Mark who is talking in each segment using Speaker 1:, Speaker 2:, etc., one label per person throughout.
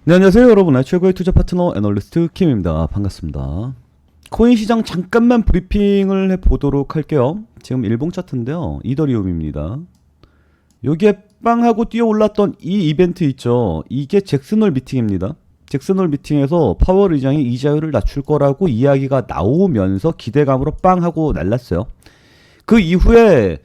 Speaker 1: 네, 안녕하세요 여러분. 최고의 투자 파트너 애널리스트 킴입니다. 반갑습니다. 코인 시장 잠깐만 브리핑을 해보도록 할게요. 지금 일봉 차트인데요, 이더리움입니다. 여기에 빵 하고 뛰어 올랐던 이 이벤트 있죠, 이게 잭슨홀 미팅입니다. 잭슨홀 미팅에서 파월 의장이 이자율을 낮출 거라고 이야기가 나오면서 기대감으로 빵 하고 날랐어요. 그 이후에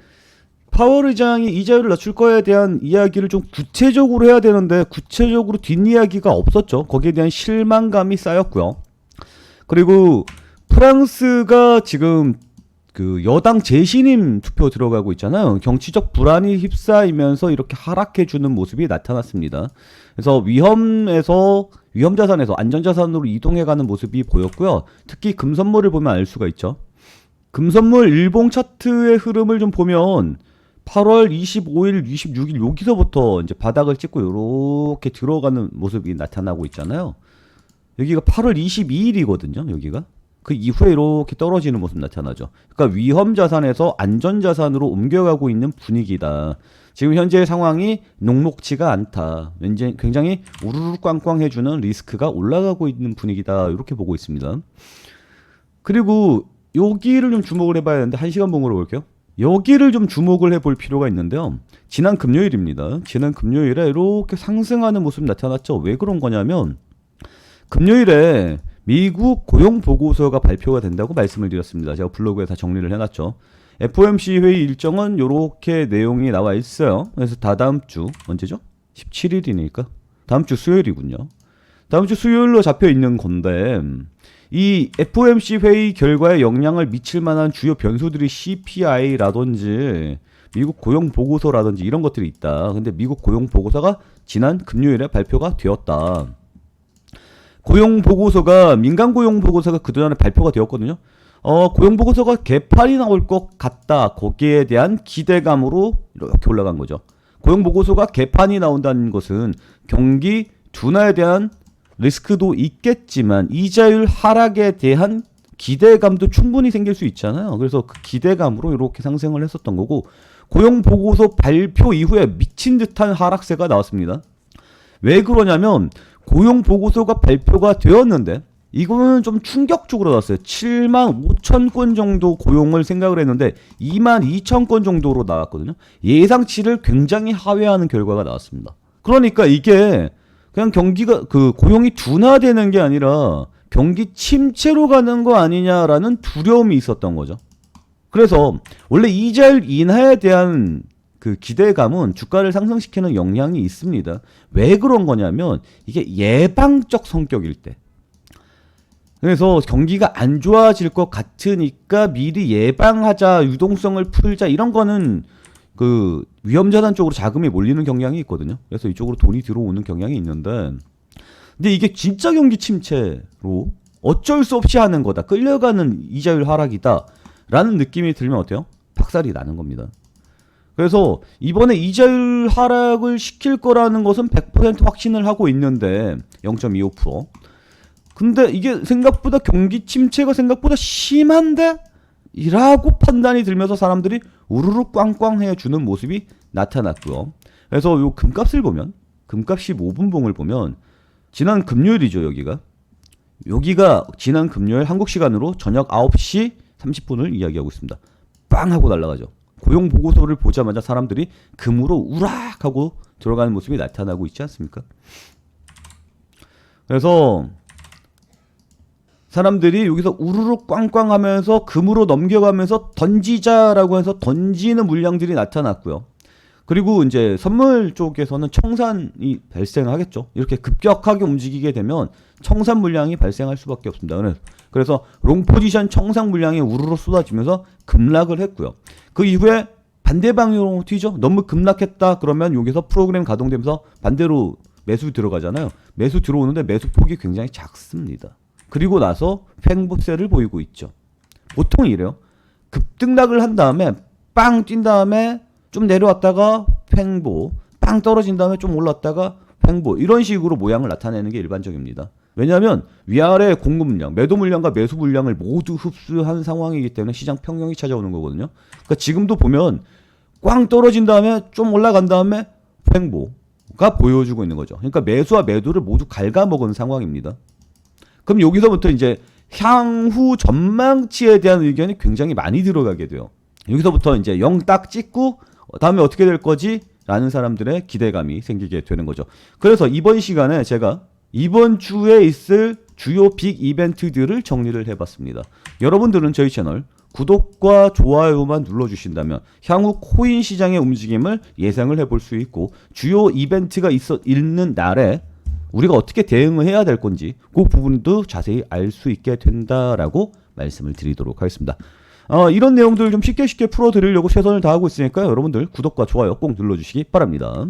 Speaker 1: 파월 의장이 이자율을 낮출 거에 대한 이야기를 좀 구체적으로 해야 되는데 구체적으로 뒷이야기가 없었죠. 거기에 대한 실망감이 쌓였고요. 그리고 프랑스가 지금 그 여당 재신임 투표 들어가고 있잖아요. 정치적 불안이 휩싸이면서 이렇게 하락해주는 모습이 나타났습니다. 그래서 위험자산에서 안전자산으로 이동해가는 모습이 보였고요. 특히 금선물을 보면 알 수가 있죠. 금선물 일봉 차트의 흐름을 좀 보면 8월 25일, 26일 여기서부터 이제 바닥을 찍고 이렇게 들어가는 모습이 나타나고 있잖아요. 여기가 8월 22일이거든요. 여기가 그 이후에 이렇게 떨어지는 모습 나타나죠. 그러니까 위험 자산에서 안전 자산으로 옮겨가고 있는 분위기다. 지금 현재 상황이 녹록치가 않다. 왠지 굉장히 우르르 꽝꽝해주는 리스크가 올라가고 있는 분위기다. 이렇게 보고 있습니다. 그리고 여기를 좀 주목을 해봐야 되는데 1시간 봉으로 볼게요. 여기를 좀 주목을 해볼 필요가 있는데요. 지난 금요일입니다. 지난 금요일에 이렇게 상승하는 모습이 나타났죠. 왜 그런 거냐면 금요일에 미국 고용보고서가 발표가 된다고 말씀을 드렸습니다. 제가 블로그에 다 정리를 해놨죠. FOMC 회의 일정은 이렇게 내용이 나와 있어요. 그래서 다다음 주 언제죠? 17일이니까 다음 주 수요일이군요. 다음 주 수요일로 잡혀 있는 건데 이 FOMC 회의 결과에 영향을 미칠 만한 주요 변수들이 CPI라든지 미국 고용 보고서라든지 이런 것들이 있다. 근데 미국 고용 보고서가 지난 금요일에 발표가 되었다. 고용 보고서가 민간 고용 보고서가 그동안에 발표가 되었거든요. 고용 보고서가 개판이 나올 것 같다. 거기에 대한 기대감으로 이렇게 올라간 거죠. 고용 보고서가 개판이 나온다는 것은 경기 둔화에 대한 리스크도 있겠지만 이자율 하락에 대한 기대감도 충분히 생길 수 있잖아요. 그래서 그 기대감으로 이렇게 상승을 했었던 거고, 고용보고서 발표 이후에 미친 듯한 하락세가 나왔습니다. 왜 그러냐면 고용보고서가 발표가 되었는데 이거는 좀 충격적으로 나왔어요. 7만 5천 건 정도 고용을 생각을 했는데 2만 2천 건 정도로 나왔거든요. 예상치를 굉장히 하회하는 결과가 나왔습니다. 그러니까 이게 그냥 경기가 고용이 둔화되는 게 아니라 경기 침체로 가는 거 아니냐라는 두려움이 있었던 거죠. 그래서 원래 이자율 인하에 대한 그 기대감은 주가를 상승시키는 영향이 있습니다. 왜 그런 거냐면 이게 예방적 성격일 때. 그래서 경기가 안 좋아질 것 같으니까 미리 예방하자, 유동성을 풀자, 이런 거는 그 위험자산 쪽으로 자금이 몰리는 경향이 있거든요. 그래서 이쪽으로 돈이 들어오는 경향이 있는데, 근데 이게 진짜 경기 침체로 어쩔 수 없이 하는 거다, 끌려가는 이자율 하락이다 라는 느낌이 들면 어때요? 박살이 나는 겁니다. 그래서 이번에 이자율 하락을 시킬 거라는 것은 100% 확신을 하고 있는데 0.25%. 근데 이게 생각보다 경기 침체가 생각보다 심한데? 이라고 판단이 들면서 사람들이 우르르 꽝꽝 해주는 모습이 나타났고요. 그래서 요 금값을 보면, 금값 15분봉을 보면 지난 금요일이죠. 여기가 지난 금요일 한국 시간으로 저녁 9시 30분을 이야기하고 있습니다. 빵 하고 날아가죠. 고용 보고서를 보자마자 사람들이 금으로 우락 하고 들어가는 모습이 나타나고 있지 않습니까? 그래서 사람들이 여기서 우르르 꽝꽝 하면서 금으로 넘겨가면서 던지자라고 해서 던지는 물량들이 나타났고요. 그리고 이제 선물 쪽에서는 청산이 발생하겠죠. 이렇게 급격하게 움직이게 되면 청산 물량이 발생할 수밖에 없습니다. 그래서 롱 포지션 청산 물량이 우르르 쏟아지면서 급락을 했고요. 그 이후에 반대 방향으로 튀죠. 너무 급락했다 그러면 여기서 프로그램 가동되면서 반대로 매수 들어가잖아요. 매수 들어오는데 매수 폭이 굉장히 작습니다. 그리고 나서 횡보세를 보이고 있죠. 보통 이래요. 급등락을 한 다음에 빵 뛴 다음에 좀 내려왔다가 횡보, 빵 떨어진 다음에 좀 올랐다가 횡보, 이런 식으로 모양을 나타내는 게 일반적입니다. 왜냐하면 위아래 공급 물량, 매도 물량과 매수 물량을 모두 흡수한 상황이기 때문에 시장 평형이 찾아오는 거거든요. 그러니까 지금도 보면 꽝 떨어진 다음에 좀 올라간 다음에 횡보, 보여주고 있는 거죠. 그러니까 매수와 매도를 모두 갉아먹은 상황입니다. 그럼 여기서부터 이제 향후 전망치에 대한 의견이 굉장히 많이 들어가게 돼요. 여기서부터 이제 0 딱 찍고 다음에 어떻게 될 거지? 라는 사람들의 기대감이 생기게 되는 거죠. 그래서 이번 시간에 제가 이번 주에 있을 주요 빅 이벤트들을 정리를 해봤습니다. 여러분들은 저희 채널 구독과 좋아요만 눌러주신다면 향후 코인 시장의 움직임을 예상을 해볼 수 있고 주요 이벤트가 있는 날에 우리가 어떻게 대응을 해야 될 건지 그 부분도 자세히 알 수 있게 된다라고 말씀을 드리도록 하겠습니다. 이런 내용들을 좀 쉽게 풀어드리려고 최선을 다하고 있으니까 여러분들 구독과 좋아요 꼭 눌러주시기 바랍니다.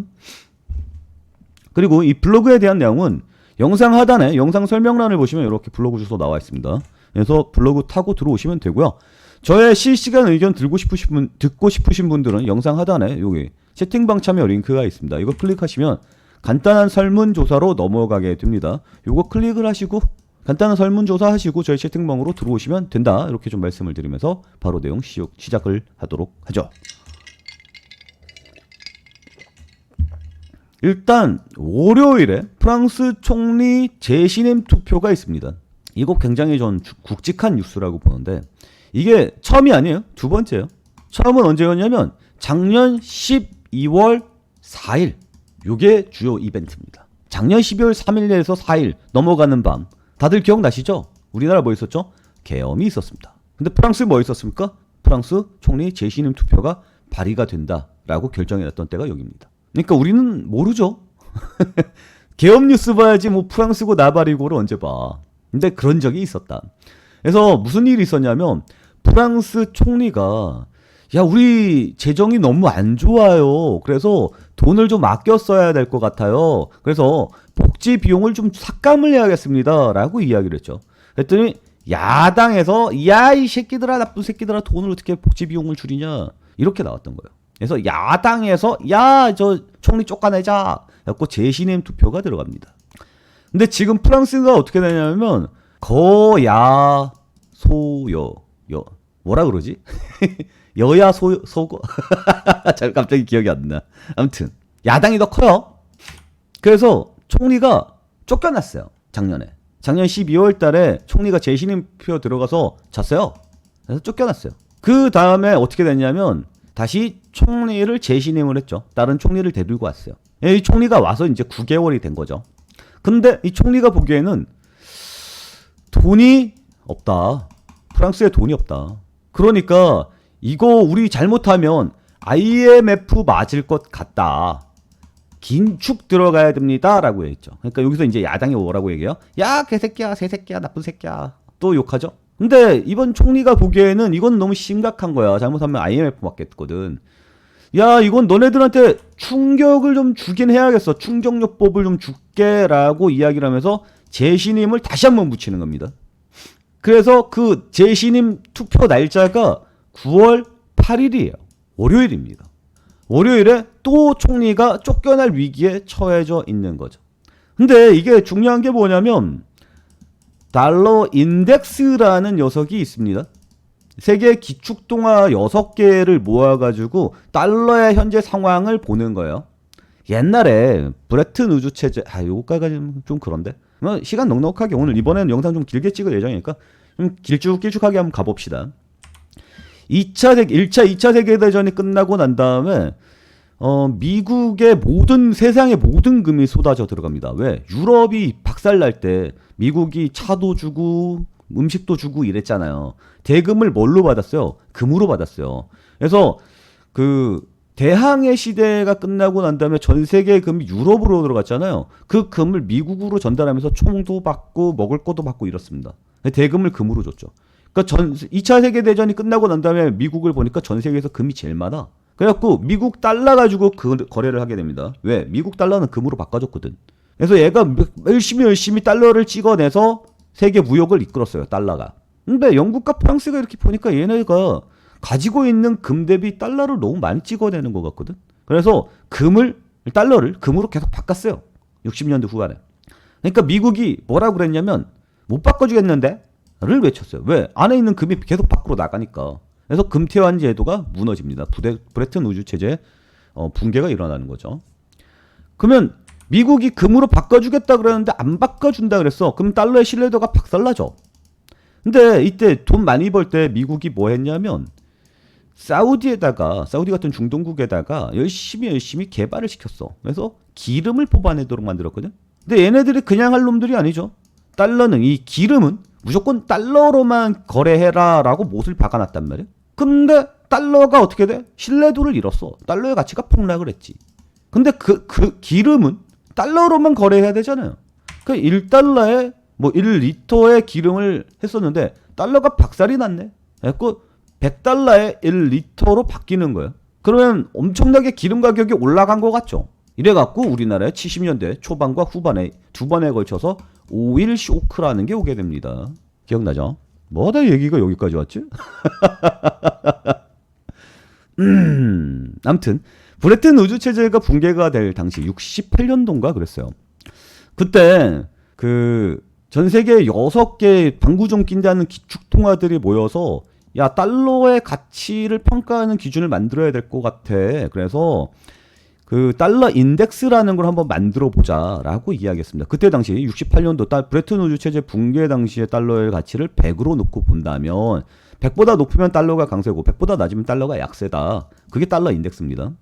Speaker 1: 그리고 이 블로그에 대한 내용은 영상 하단에 영상 설명란을 보시면 이렇게 블로그 주소 나와 있습니다. 그래서 블로그 타고 들어오시면 되고요. 저의 실시간 의견 듣고 싶으신 분들은 영상 하단에 여기 채팅방 참여 링크가 있습니다. 이거 클릭하시면 간단한 설문조사로 넘어가게 됩니다. 이거 클릭을 하시고 간단한 설문조사 하시고 저희 채팅방으로 들어오시면 된다. 이렇게 좀 말씀을 드리면서 바로 내용 시작을 하도록 하죠. 일단 월요일에 프랑스 총리 재신임 투표가 있습니다. 이거 굉장히 전 굵직한 뉴스라고 보는데 이게 처음이 아니에요. 두 번째예요. 처음은 언제였냐면 작년 12월 4일. 이게 주요 이벤트입니다. 작년 12월 3일에서 4일 넘어가는 밤. 다들 기억나시죠? 우리나라 뭐 있었죠? 계엄이 있었습니다. 근데 프랑스에 뭐 있었습니까? 프랑스 총리 재신임 투표가 발의가 된다라고 결정해놨던 때가 여기입니다. 그러니까 우리는 모르죠. 계엄 뉴스 봐야지 뭐 프랑스고 나발이고를 언제 봐. 근데 그런 적이 있었다. 그래서 무슨 일이 있었냐면 프랑스 총리가 야 우리 재정이 너무 안 좋아요. 그래서 돈을 좀 아껴 써야 될 것 같아요. 그래서 복지 비용을 좀 삭감을 해야겠습니다. 라고 이야기를 했죠. 그랬더니 야당에서 야 이 새끼들아 나쁜 새끼들아 돈을 어떻게 복지 비용을 줄이냐 이렇게 나왔던 거예요. 그래서 야당에서 야 저 총리 쫓아내자 해갖고 재신임 투표가 들어갑니다. 근데 지금 프랑스가 어떻게 되냐면 거야 소여 뭐라 그러지? 여야 소고 잘 갑자기 기억이 안 나. 아무튼 야당이 더 커요. 그래서 총리가 쫓겨났어요. 작년 12월 달에 총리가 재신임 투표 들어가서 졌어요. 그래서 쫓겨났어요. 그 다음에 어떻게 됐냐면 다시 총리를 재신임을 했죠. 다른 총리를 데리고 왔어요. 이 총리가 와서 이제 9개월이 된 거죠. 근데 이 총리가 보기에는 돈이 없다. 프랑스에 돈이 없다. 그러니까 이거 우리 잘못하면 IMF 맞을 것 같다. 긴축 들어가야 됩니다. 라고 했죠. 그러니까 여기서 이제 야당이 뭐라고 얘기해요? 야 개새끼야 새새끼야 나쁜 새끼야. 또 욕하죠. 근데 이번 총리가 보기에는 이건 너무 심각한 거야. 잘못하면 IMF 맞겠거든. 야 이건 너네들한테 충격을 좀 주긴 해야겠어. 충격요법을 좀 줄게 라고 이야기를 하면서 재신임을 다시 한번 붙이는 겁니다. 그래서 그 재신임 투표 날짜가 9월 8일이에요. 월요일입니다. 월요일에 또 총리가 쫓겨날 위기에 처해져 있는 거죠. 근데 이게 중요한 게 뭐냐면 달러 인덱스라는 녀석이 있습니다. 세계 기축통화 6개를 모아가지고 달러의 현재 상황을 보는 거예요. 옛날에 브레튼 우주 체제 요거까지 좀 그런데 시간 넉넉하게 오늘 이번에는 영상 좀 길게 찍을 예정이니까 좀 길쭉하게 한번 가봅시다. 2차 세계대전이 끝나고 난 다음에 미국의 세상의 모든 금이 쏟아져 들어갑니다. 왜? 유럽이 박살날 때 미국이 차도 주고 음식도 주고 이랬잖아요. 대금을 뭘로 받았어요? 금으로 받았어요. 그래서 그 대항해 시대가 끝나고 난 다음에 전 세계의 금이 유럽으로 들어갔잖아요. 그 금을 미국으로 전달하면서 총도 받고 먹을 것도 받고 이렇습니다. 대금을 금으로 줬죠. 그러니까 2차 세계대전이 끝나고 난 다음에 미국을 보니까 전 세계에서 금이 제일 많아. 그래갖고 미국 달러 가지고 거래를 하게 됩니다. 왜? 미국 달러는 금으로 바꿔줬거든. 그래서 얘가 열심히 달러를 찍어내서 세계 무역을 이끌었어요. 달러가. 근데 영국과 프랑스가 이렇게 보니까 얘네가 가지고 있는 금 대비 달러를 너무 많이 찍어내는 것 같거든. 그래서 달러를 금으로 계속 바꿨어요. 60년대 후반에. 그러니까 미국이 뭐라고 그랬냐면 못 바꿔주겠는데? 를 외쳤어요. 왜? 안에 있는 금이 계속 밖으로 나가니까. 그래서 금태환 제도가 무너집니다. 브레튼 우주 체제 붕괴가 일어나는 거죠. 그러면 미국이 금으로 바꿔주겠다 그랬는데 안 바꿔준다 그랬어. 그럼 달러의 신뢰도가 박살나죠. 근데 이때 돈 많이 벌 때 미국이 뭐 했냐면 사우디 같은 중동국에다가 열심히 개발을 시켰어. 그래서 기름을 뽑아내도록 만들었거든. 근데 얘네들이 그냥 할 놈들이 아니죠. 이 기름은 무조건 달러로만 거래해라 라고 못을 박아놨단 말이야. 근데 달러가 어떻게 돼? 신뢰도를 잃었어. 달러의 가치가 폭락을 했지. 근데 그 기름은 달러로만 거래해야 되잖아요. 그 1달러에 뭐 1리터의 기름을 했었는데 달러가 박살이 났네. 그래서 100달러에 1리터로 바뀌는 거예요. 그러면 엄청나게 기름 가격이 올라간 것 같죠. 이래갖고 우리나라의 70년대 초반과 후반에 두 번에 걸쳐서 오일 쇼크라는 게 오게 됩니다. 기억나죠? 뭐다 얘기가 여기까지 왔지? 아무튼 브레튼 우주 체제가 붕괴가 될 당시 68년도인가 그랬어요. 그때 전 세계 6개 방구종 낀다는 기축 통화들이 모여서 야 달러의 가치를 평가하는 기준을 만들어야 될 것 같아. 그래서 달러 인덱스라는 걸 한번 만들어 보자라고 이야기했습니다. 그때 당시 68년도 브레튼 우주 체제 붕괴 당시의 달러의 가치를 100으로 놓고 본다면 100보다 높으면 달러가 강세고 100보다 낮으면 달러가 약세다. 그게 달러 인덱스입니다.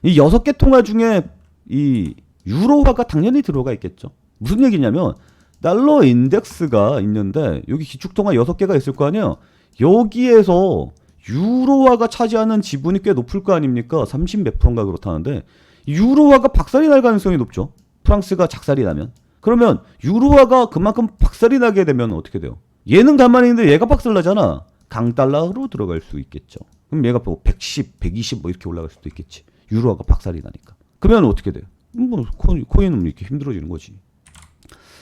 Speaker 1: 이 6개 통화 중에 이 유로화가 당연히 들어가 있겠죠. 무슨 얘기냐면 달러 인덱스가 있는데 여기 기축통화 6개가 있을 거 아니에요. 여기에서 유로화가 차지하는 지분이 꽤 높을 거 아닙니까? 30 몇 프로인가 그렇다는데 유로화가 박살이 날 가능성이 높죠. 프랑스가 작살이 나면. 그러면 유로화가 그만큼 박살이 나게 되면 어떻게 돼요? 얘는 가만히 있는데 얘가 박살나잖아. 강달러로 들어갈 수 있겠죠. 그럼 얘가 110, 120 뭐 이렇게 올라갈 수도 있겠지. 유로화가 박살이 나니까. 그러면 어떻게 돼요? 뭐 코인은 이렇게 힘들어지는 거지.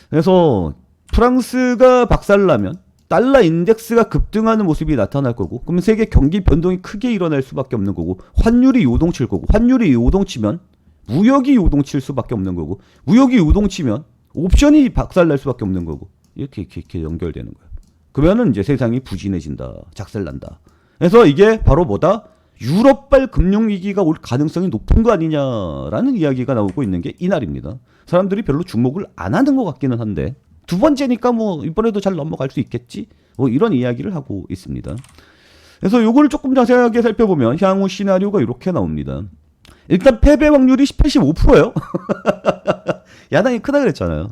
Speaker 1: 그래서 프랑스가 박살나면 달러 인덱스가 급등하는 모습이 나타날 거고, 그러면 세계 경기 변동이 크게 일어날 수밖에 없는 거고, 환율이 요동칠 거고, 환율이 요동치면 무역이 요동칠 수밖에 없는 거고, 무역이 요동치면 옵션이 박살날 수밖에 없는 거고, 이렇게 연결되는 거예요. 그러면은 이제 세상이 부진해진다, 작살난다. 그래서 이게 바로 뭐다? 유럽발 금융위기가 올 가능성이 높은 거 아니냐라는 이야기가 나오고 있는 게 이날입니다. 사람들이 별로 주목을 안 하는 것 같기는 한데, 두 번째니까 뭐 이번에도 잘 넘어갈 수 있겠지? 뭐 이런 이야기를 하고 있습니다. 그래서 요거를 조금 자세하게 살펴보면 향후 시나리오가 이렇게 나옵니다. 일단 패배 확률이 85%예요. 야당이 크다 그랬잖아요.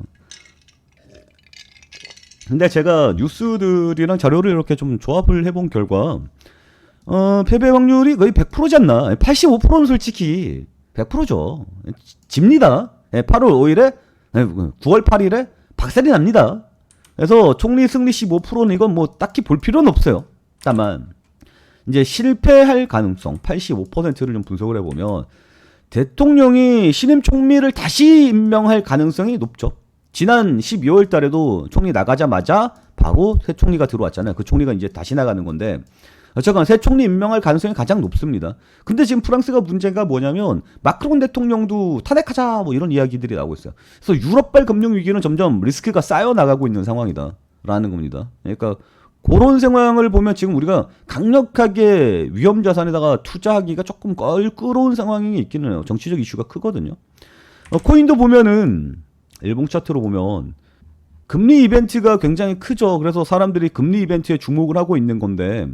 Speaker 1: 근데 제가 뉴스들이랑 자료를 이렇게 좀 조합을 해본 결과 패배 확률이 거의 100%지 않나. 85%는 솔직히 100%죠. 집니다. 8월 5일에 9월 8일에 박살이 납니다. 그래서 총리 승리 15%는 이건 뭐 딱히 볼 필요는 없어요. 다만 이제 실패할 가능성 85%를 좀 분석을 해보면 대통령이 신임 총리를 다시 임명할 가능성이 높죠. 지난 12월 달에도 총리 나가자마자 바로 새 총리가 들어왔잖아요. 그 총리가 이제 다시 나가는 건데 어쨌건 새 총리 임명할 가능성이 가장 높습니다. 근데 지금 프랑스가 문제가 뭐냐면 마크롱 대통령도 탄핵하자 뭐 이런 이야기들이 나오고 있어요. 그래서 유럽발 금융위기는 점점 리스크가 쌓여나가고 있는 상황이다 라는 겁니다. 그러니까 그런 상황을 보면 지금 우리가 강력하게 위험자산에다가 투자하기가 조금 껄끄러운 상황이 있기는 해요. 정치적 이슈가 크거든요. 코인도 보면은 일봉 차트로 보면 금리 이벤트가 굉장히 크죠. 그래서 사람들이 금리 이벤트에 주목을 하고 있는 건데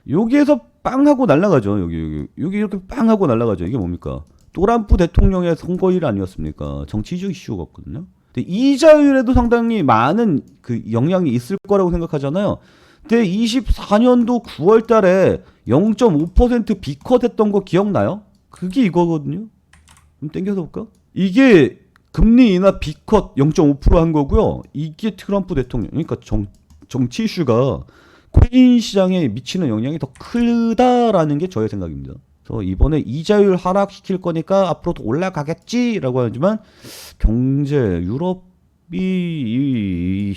Speaker 1: 여기에서 빵 하고 날아가죠. 여기 이렇게 빵 하고 날아가죠. 이게 뭡니까? 트럼프 대통령의 선거일 아니었습니까? 정치적 이슈였거든요. 근데 이자율에도 상당히 많은 그 영향이 있을 거라고 생각하잖아요. 근데 24년도 9월 달에 0.5% 비컷 했던 거 기억나요? 그게 이거거든요. 좀 땡겨서 볼까? 이게 금리 인하 비컷 0.5%한 거고요. 이게 트럼프 대통령. 그러니까 정치 이슈가 코인 시장에 미치는 영향이 더 크다라는 게 저의 생각입니다. 그래서 이번에 이자율 하락시킬 거니까 앞으로 더 올라가겠지라고 하지만 경제 유럽이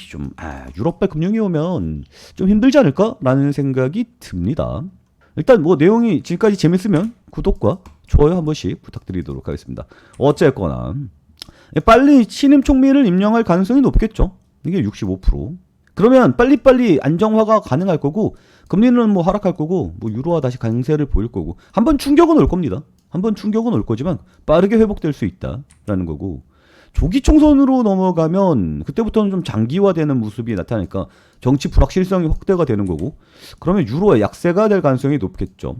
Speaker 1: 좀 유럽발 금융이 오면 좀 힘들지 않을까라는 생각이 듭니다. 일단 뭐 내용이 지금까지 재밌으면 구독과 좋아요 한 번씩 부탁드리도록 하겠습니다. 어쨌거나 빨리 신임 총리를 임명할 가능성이 높겠죠. 이게 65%. 그러면 빨리빨리 안정화가 가능할 거고 금리는 뭐 하락할 거고 뭐 유로화 다시 강세를 보일 거고 한번 충격은 올 겁니다. 한번 충격은 올 거지만 빠르게 회복될 수 있다라는 거고, 조기 총선으로 넘어가면 그때부터는 좀 장기화되는 모습이 나타나니까 정치 불확실성이 확대가 되는 거고, 그러면 유로의 약세가 될 가능성이 높겠죠.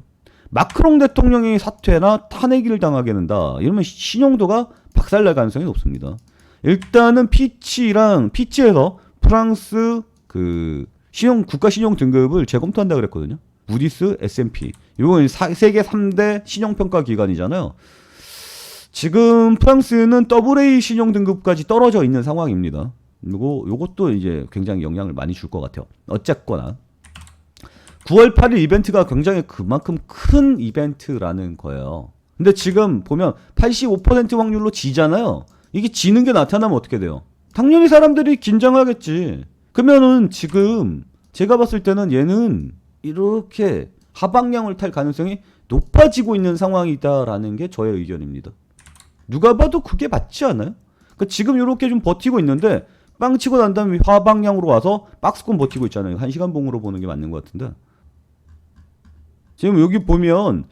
Speaker 1: 마크롱 대통령이 사퇴나 탄핵을 당하게 된다 이러면 신용도가 박살날 가능성이 높습니다. 일단은 피치에서 프랑스 그 국가 신용 등급을 재검토한다 그랬거든요. 무디스, S&P. 이건 세계 3대 신용평가 기관이잖아요. 지금 프랑스는 AA 신용 등급까지 떨어져 있는 상황입니다. 그리고 요것도 이제 굉장히 영향을 많이 줄 것 같아요. 어쨌거나 9월 8일 이벤트가 굉장히 그만큼 큰 이벤트라는 거예요. 근데 지금 보면 85% 확률로 지잖아요. 이게 지는 게 나타나면 어떻게 돼요? 당연히 사람들이 긴장하겠지. 그러면은 지금 제가 봤을 때는 얘는 이렇게 하방향을 탈 가능성이 높아지고 있는 상황이다라는 게 저의 의견입니다. 누가 봐도 그게 맞지 않아요? 그러니까 지금 이렇게 좀 버티고 있는데 빵 치고 난 다음에 하방향으로 와서 박스권 버티고 있잖아요. 1시간 봉으로 보는 게 맞는 것 같은데, 지금 여기 보면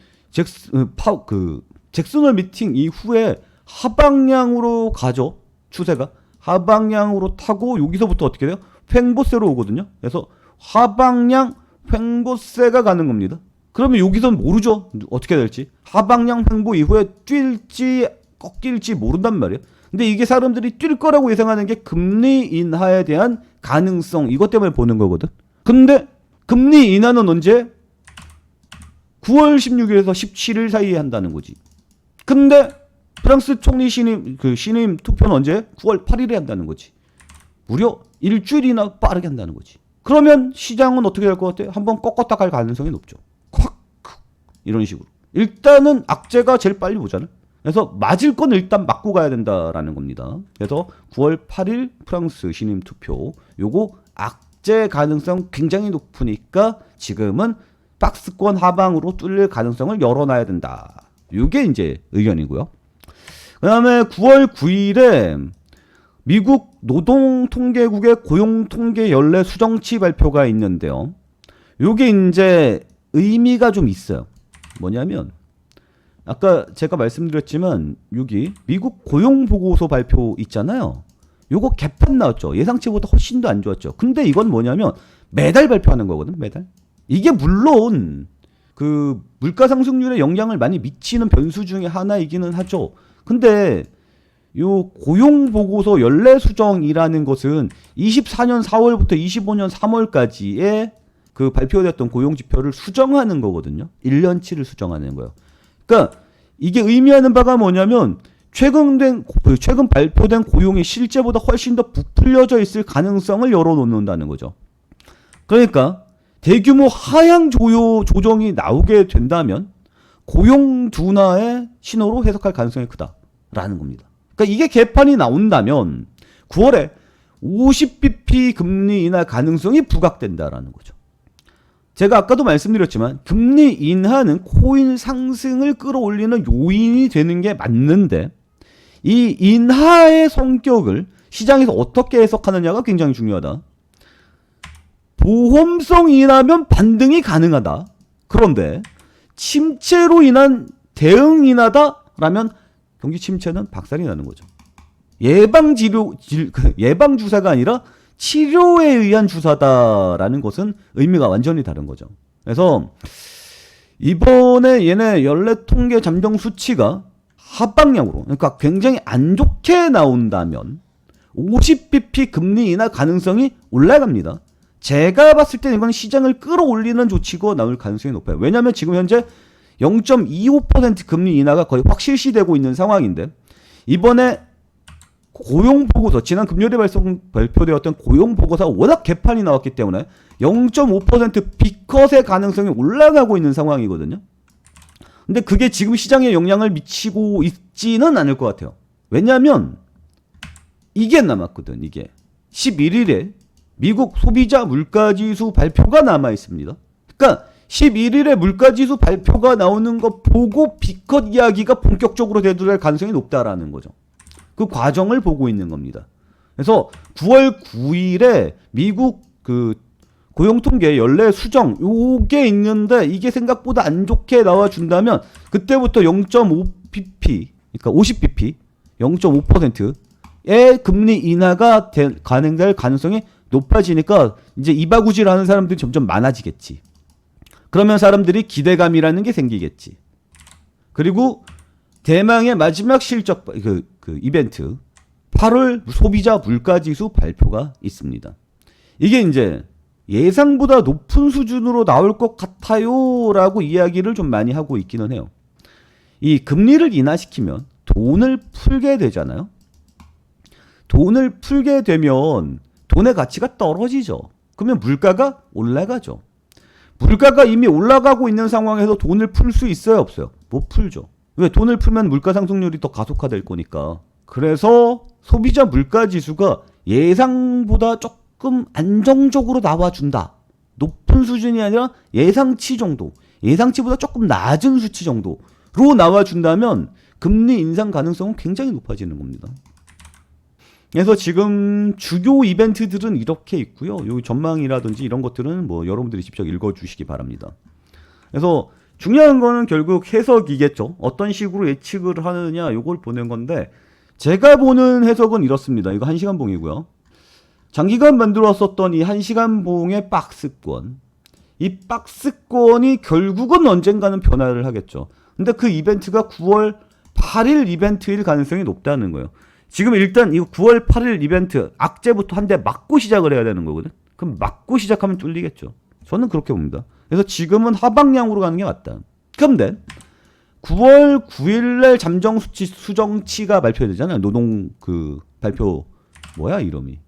Speaker 1: 잭슨홀 미팅 이후에 하방향으로 가죠. 추세가 하방향으로 타고 여기서부터 어떻게 돼요? 횡보세로 오거든요. 그래서 하방향 횡보세가 가는 겁니다. 그러면 여기선 모르죠. 어떻게 될지. 하방향 횡보 이후에 뛸지 꺾일지 모른단 말이에요. 근데 이게 사람들이 뛸 거라고 예상하는 게 금리 인하에 대한 가능성, 이것 때문에 보는 거거든. 근데 금리 인하는 언제? 9월 16일에서 17일 사이에 한다는 거지. 근데 프랑스 총리 신임 투표는 언제? 9월 8일에 한다는 거지. 무려 일주일이나 빠르게 한다는 거지. 그러면 시장은 어떻게 될 것 같아요? 한번 꺾었다 갈 가능성이 높죠. 콱 이런 식으로. 일단은 악재가 제일 빨리 오잖아요. 그래서 맞을 건 일단 맞고 가야 된다라는 겁니다. 그래서 9월 8일 프랑스 신임 투표, 요거 악재 가능성 굉장히 높으니까 지금은 박스권 하방으로 뚫릴 가능성을 열어놔야 된다. 이게 이제 의견이고요. 그 다음에 9월 9일에 미국 노동통계국의 고용통계 연례 수정치 발표가 있는데요. 이게 이제 의미가 좀 있어요. 뭐냐면 아까 제가 말씀드렸지만 여기 미국 고용보고서 발표 있잖아요. 요거 개판 나왔죠. 예상치보다 훨씬 더 안 좋았죠. 근데 이건 뭐냐면 매달 발표하는 거거든. 매달. 이게 물론 그 물가 상승률에 영향을 많이 미치는 변수 중에 하나이기는 하죠. 근데 요 고용보고서 연례 수정이라는 것은 24년 4월부터 25년 3월까지의 그 발표됐던 고용지표를 수정하는 거거든요. 1년치를 수정하는 거예요. 그러니까 이게 의미하는 바가 뭐냐면 최근 발표된 고용이 실제보다 훨씬 더 부풀려져 있을 가능성을 열어놓는다는 거죠. 그러니까 대규모 하향 조정이 나오게 된다면 고용 둔화의 신호로 해석할 가능성이 크다라는 겁니다. 그러니까 이게 개판이 나온다면 9월에 50bp 금리 인하 가능성이 부각된다라는 거죠. 제가 아까도 말씀드렸지만 금리 인하는 코인 상승을 끌어올리는 요인이 되는 게 맞는데 이 인하의 성격을 시장에서 어떻게 해석하느냐가 굉장히 중요하다. 보험성 인하면 반등이 가능하다. 그런데 침체로 인한 대응 인하다라면 경기 침체는 박살이 나는 거죠. 예방 주사가 아니라 치료에 의한 주사다라는 것은 의미가 완전히 다른 거죠. 그래서 이번에 얘네 연례 통계 잠정 수치가 하방향으로, 그러니까 굉장히 안 좋게 나온다면 50bp 금리 인하 가능성이 올라갑니다. 제가 봤을 때는 이건 시장을 끌어올리는 조치고 나올 가능성이 높아요. 왜냐하면 지금 현재 0.25% 금리 인하가 거의 확실시되고 있는 상황인데 이번에 고용보고서, 지난 금요일에 발표되었던 고용보고서가 워낙 개판이 나왔기 때문에 0.5% B컷의 가능성이 올라가고 있는 상황이거든요. 근데 그게 지금 시장에 영향을 미치고 있지는 않을 것 같아요. 왜냐하면 이게 남았거든. 이게 11일에 미국 소비자 물가지수 발표가 남아 있습니다. 그러니까 11일에 물가지수 발표가 나오는 거 보고 B컷 이야기가 본격적으로 대두될 가능성이 높다라는 거죠. 그 과정을 보고 있는 겁니다. 그래서 9월 9일에 미국 그 고용통계 연례 수정 요게 있는데 이게 생각보다 안 좋게 나와준다면 그때부터 0.5pp 그러니까 50bp 0.5%의 금리 인하가 가능될 가능성이 높아지니까 이제 이바구질하는 사람들이 점점 많아지겠지. 그러면 사람들이 기대감이라는 게 생기겠지. 그리고 대망의 마지막 실적 그 이벤트 8월 소비자 물가지수 발표가 있습니다. 이게 이제 예상보다 높은 수준으로 나올 것 같아요라고 이야기를 좀 많이 하고 있기는 해요. 이 금리를 인하시키면 돈을 풀게 되잖아요. 돈을 풀게 되면 돈의 가치가 떨어지죠. 그러면 물가가 올라가죠. 물가가 이미 올라가고 있는 상황에서 돈을 풀 수 있어요, 없어요? 못 풀죠. 왜? 돈을 풀면 물가 상승률이 더 가속화될 거니까. 그래서 소비자 물가 지수가 예상보다 조금 안정적으로 나와준다. 높은 수준이 아니라 예상치 정도, 예상치보다 조금 낮은 수치 정도로 나와준다면 금리 인상 가능성은 굉장히 높아지는 겁니다. 그래서 지금 주요 이벤트들은 이렇게 있고요. 요 전망이라든지 이런 것들은 뭐 여러분들이 직접 읽어주시기 바랍니다. 그래서 중요한 거는 결국 해석이겠죠. 어떤 식으로 예측을 하느냐 요걸 보는 건데 제가 보는 해석은 이렇습니다. 이거 1시간 봉이고요. 장기간 만들었었던 이 1시간 봉의 박스권. 이 박스권이 결국은 언젠가는 변화를 하겠죠. 근데 그 이벤트가 9월 8일 이벤트일 가능성이 높다는 거예요. 지금 일단 이 9월 8일 이벤트 악재부터 한 대 맞고 시작을 해야 되는 거거든. 그럼 맞고 시작하면 뚫리겠죠. 저는 그렇게 봅니다. 그래서 지금은 하방향으로 가는 게 맞다. 그런데 9월 9일날 잠정 수치 수정치가 발표되잖아요. 노동 그 발표 뭐야 이름이?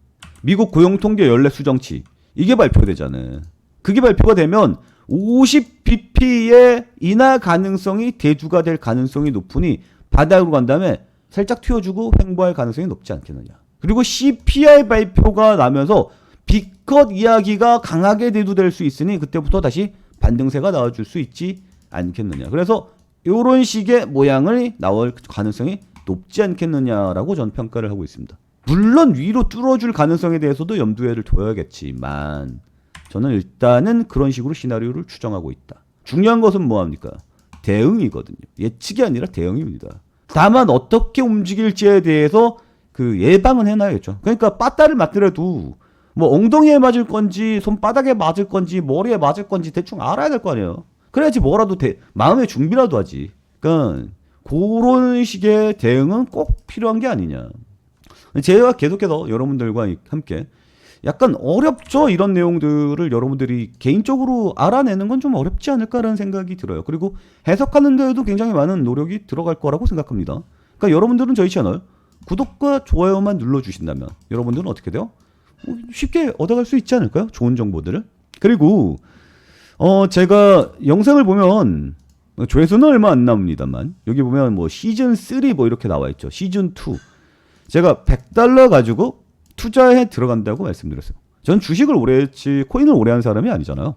Speaker 1: 미국 고용통계 연례 수정치 이게 발표되잖아요. 그게 발표가 되면 50bp의 인하 가능성이 대두가 될 가능성이 높으니 바닥으로 간 다음에 살짝 튀어주고 횡보할 가능성이 높지 않겠느냐. 그리고 CPI 발표가 나면서 B컷 이야기가 강하게 대두될 수 있으니 그때부터 다시 반등세가 나와줄 수 있지 않겠느냐. 그래서 이런 식의 모양을 나올 가능성이 높지 않겠느냐라고 전 평가를 하고 있습니다. 물론 위로 뚫어줄 가능성에 대해서도 염두에 둬야겠지만 저는 일단은 그런 식으로 시나리오를 추정하고 있다. 중요한 것은 뭐합니까? 대응이거든요. 예측이 아니라 대응입니다. 다만 어떻게 움직일지에 대해서 그 예방은 해놔야겠죠. 그러니까 빠따를 맞더라도 뭐 엉덩이에 맞을 건지 손바닥에 맞을 건지 머리에 맞을 건지 대충 알아야 될 거 아니에요. 그래야지 뭐라도 마음의 준비라도 하지. 그러니까 그런 식의 대응은 꼭 필요한 게 아니냐. 제가 계속해서 여러분들과 함께 약간 어렵죠. 이런 내용들을 여러분들이 개인적으로 알아내는 건 좀 어렵지 않을까라는 생각이 들어요. 그리고 해석하는 데에도 굉장히 많은 노력이 들어갈 거라고 생각합니다. 그러니까 여러분들은 저희 채널 구독과 좋아요만 눌러주신다면 여러분들은 어떻게 돼요? 쉽게 얻어갈 수 있지 않을까요? 좋은 정보들을. 그리고 제가 영상을 보면 조회수는 얼마 안 나옵니다만 여기 보면 뭐 시즌 3 뭐 이렇게 나와 있죠. 시즌 2 제가 $100 가지고 투자에 들어간다고 말씀드렸어요. 전 주식을 오래 했지 코인을 오래 한 사람이 아니잖아요.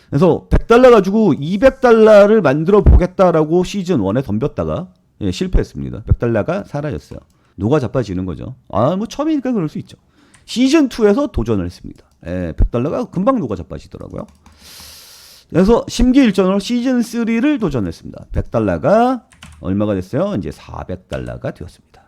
Speaker 1: 그래서 $100 가지고 $200를 만들어 보겠다라고 시즌 1에 덤볐다가 실패했습니다. $100가 사라졌어요. 노가 자빠지는 거죠. 뭐 처음이니까 그럴 수 있죠. 시즌 2에서 도전을 했습니다. $100가 금방 노가 자빠지더라고요. 그래서 심기일전으로 시즌 3를 도전했습니다. $100가 얼마가 됐어요? 이제 $400가 되었습니다.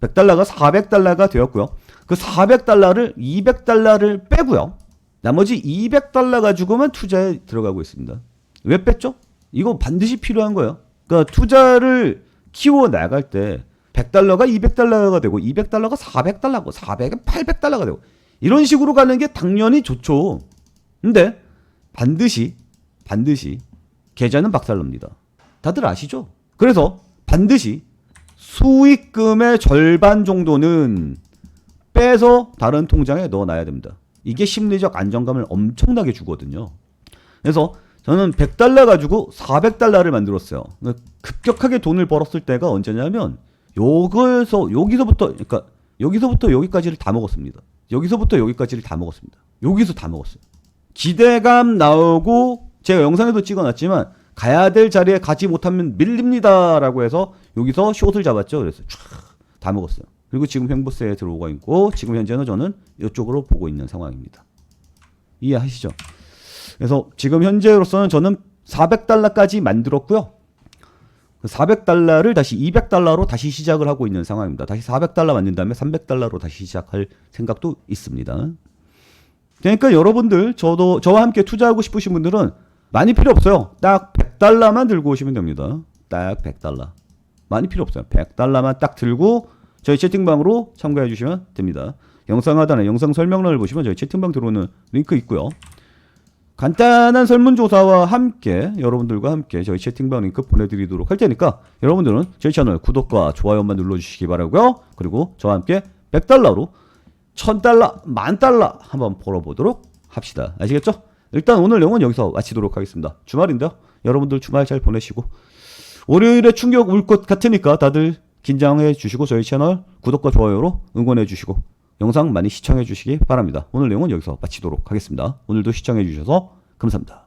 Speaker 1: $100가 $400가 되었고요. 그 $400를 $200를 빼고요. 나머지 $200 가지고만 투자에 들어가고 있습니다. 왜 뺐죠? 이거 반드시 필요한 거예요. 그러니까 투자를 키워 나갈 때 $100가 $200가 되고 $200가 $400고 400은 $800가 되고 이런 식으로 가는 게 당연히 좋죠. 근데 반드시 계좌는 박살납니다. 다들 아시죠? 그래서 반드시 수익금의 절반 정도는 빼서 다른 통장에 넣어놔야 됩니다. 이게 심리적 안정감을 엄청나게 주거든요. 그래서 저는 $100 가지고 $400를 만들었어요. 급격하게 돈을 벌었을 때가 언제냐면 여기서부터 여기까지를 다 먹었습니다. 여기서부터 여기까지를 다 먹었습니다. 여기서 다 먹었어요. 기대감 나오고 제가 영상에도 찍어놨지만 가야 될 자리에 가지 못하면 밀립니다라고 해서 여기서 숏을 잡았죠. 그래서 쫙 다 먹었어요. 그리고 지금 횡보세에 들어오고 있고 지금 현재는 저는 이쪽으로 보고 있는 상황입니다. 이해하시죠? 그래서 지금 현재로서는 저는 400달러까지 만들었고요. 400달러를 다시 200달러로 다시 시작을 하고 있는 상황입니다. 다시 400달러 만든 다음에 300달러로 다시 시작할 생각도 있습니다. 그러니까 여러분들, 저와 함께 투자하고 싶으신 분들은 많이 필요 없어요. 딱 100달러만 들고 오시면 됩니다. 딱 100달러. 많이 필요 없어요. 100달러만 딱 들고 저희 채팅방으로 참가해 주시면 됩니다. 영상 하단에 영상 설명란을 보시면 저희 채팅방 들어오는 링크 있고요. 간단한 설문조사와 함께 여러분들과 함께 저희 채팅방 링크 보내드리도록 할 테니까 여러분들은 저희 채널 구독과 좋아요만 눌러주시기 바라고요. 그리고 저와 함께 100달러로 1000달러, 10,000달러 한번 벌어보도록 합시다. 아시겠죠? 일단 오늘 내용은 여기서 마치도록 하겠습니다. 주말인데요. 여러분들 주말 잘 보내시고 월요일에 충격 올 것 같으니까 다들 긴장해 주시고 저희 채널 구독과 좋아요로 응원해 주시고 영상 많이 시청해 주시기 바랍니다. 오늘 내용은 여기서 마치도록 하겠습니다. 오늘도 시청해 주셔서 감사합니다.